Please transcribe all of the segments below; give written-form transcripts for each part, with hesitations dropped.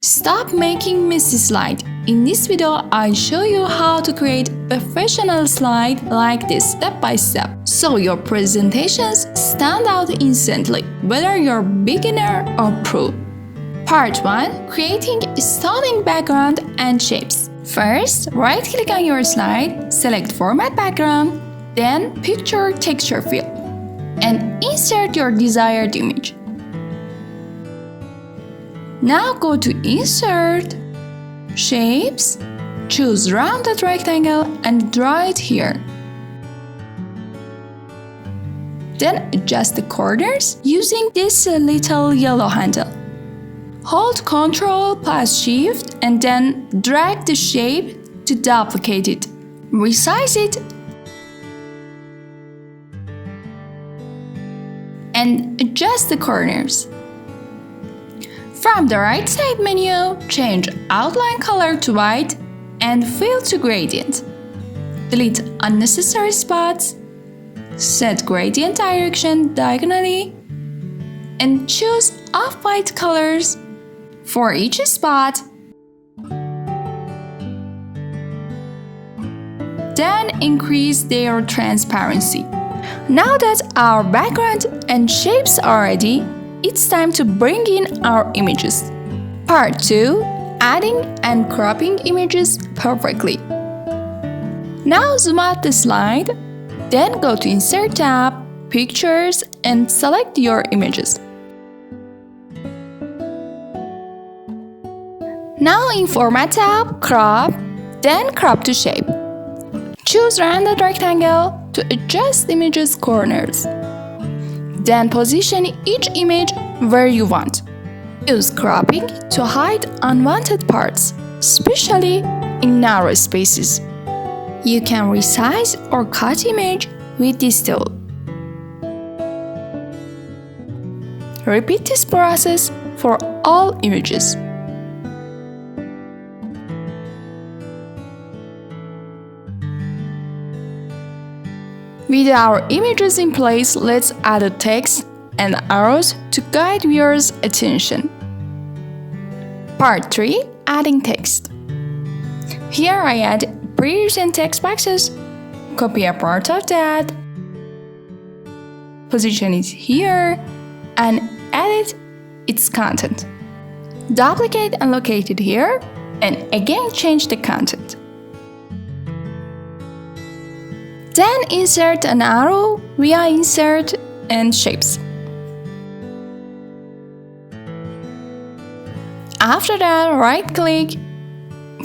Stop making messy slide. In this video, I show you how to create a professional slide like this step by step, so your presentations stand out instantly, whether you're beginner or pro. Part 1. Creating a stunning background and shapes. First, right-click on your slide, select Format Background, then Picture Texture Fill, and insert your desired image. Now go to Insert, Shapes, choose Rounded Rectangle and draw it here. Then adjust the corners using this little yellow handle. Hold Ctrl plus Shift and then drag the shape to duplicate it. Resize it and adjust the corners. From the right side menu, change outline color to white and fill to gradient. Delete unnecessary spots, set gradient direction diagonally, and choose off-white colors for each spot. Then increase their transparency. Now that our background and shapes are ready, it's time to bring in our images. Part 2. Adding and cropping images perfectly. Now zoom out the slide, then go to Insert tab, Pictures, and select your images. Now in Format tab, Crop, then crop to shape. Choose Rounded Rectangle to adjust image's corners. Then position each image where you want. Use cropping to hide unwanted parts, especially in narrow spaces. You can resize or cut image with this tool. Repeat this process for all images. With our images in place, let's add a text and arrows to guide viewers' attention. Part 3. Adding text. Here I add pre-written text boxes, copy a part of that, position it here, and edit its content. Duplicate and locate it here, and again change the content. Then insert an arrow via Insert and Shapes. After that, right-click,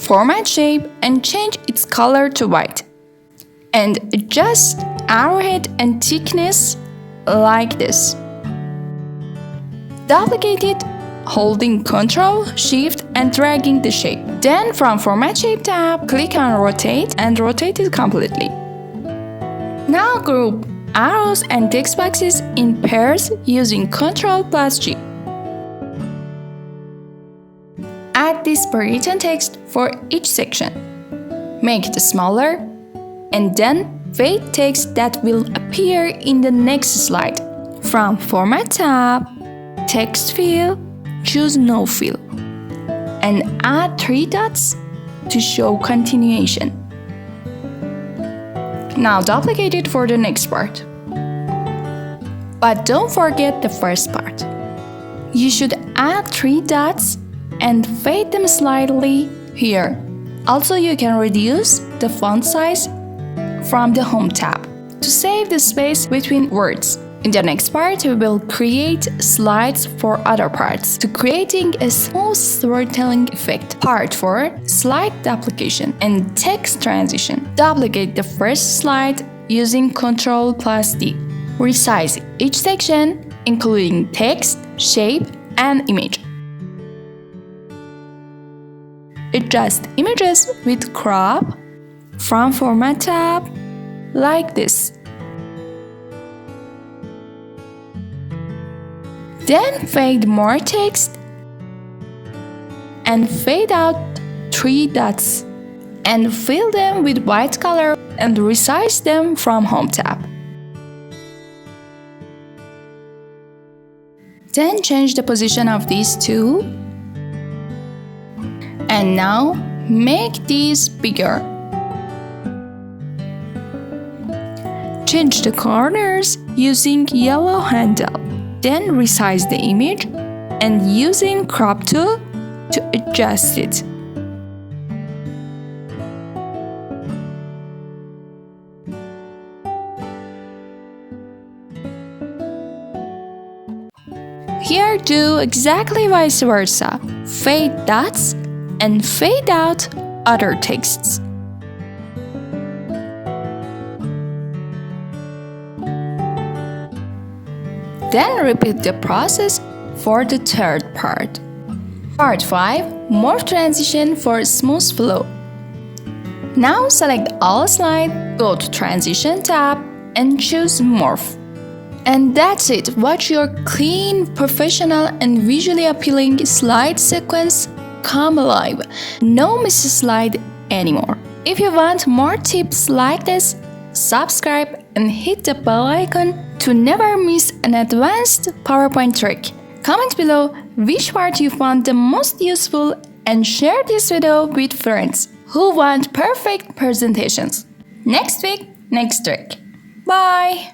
Format Shape and change its color to white. And adjust arrowhead and thickness like this. Duplicate it, holding Ctrl, Shift and dragging the shape. Then from Format Shape tab, click on Rotate and rotate it completely. Now group arrows and text boxes in pairs using Ctrl plus G. Add this pre-written text for each section. Make it smaller, and then fade text that will appear in the next slide. From Format tab, Text Fill, choose No Fill, and add 3 dots to show continuation. Now duplicate it for the next part. But don't forget the first part. You should add 3 dots and fade them slightly here. Also, you can reduce the font size from the Home tab to save the space between words. In the next part, we will create slides for other parts to creating a smooth storytelling effect. Part 4. Slide duplication and text transition. Duplicate the first slide using Ctrl plus D. Resize each section, including text, shape, and image. Adjust images with crop from Format tab like this. Then fade more text and fade out 3 dots and fill them with white color and resize them from Home tab. Then change the position of these two And now, make these bigger. Change the corners using yellow handle. Then resize the image and using crop tool to adjust it. Here do exactly vice versa. Fade dots and fade out other texts. Then repeat the process for the third part. Part 5. Morph transition for smooth flow. Now select all slide, go to Transition tab and choose Morph. And that's it. Watch your clean, professional and visually appealing slide sequence come alive. No missed slide anymore. If you want more tips like this, subscribe and hit the bell icon to never miss an advanced PowerPoint trick. Comment below which part you found the most useful and share this video with friends who want perfect presentations. Next week, next trick. Bye!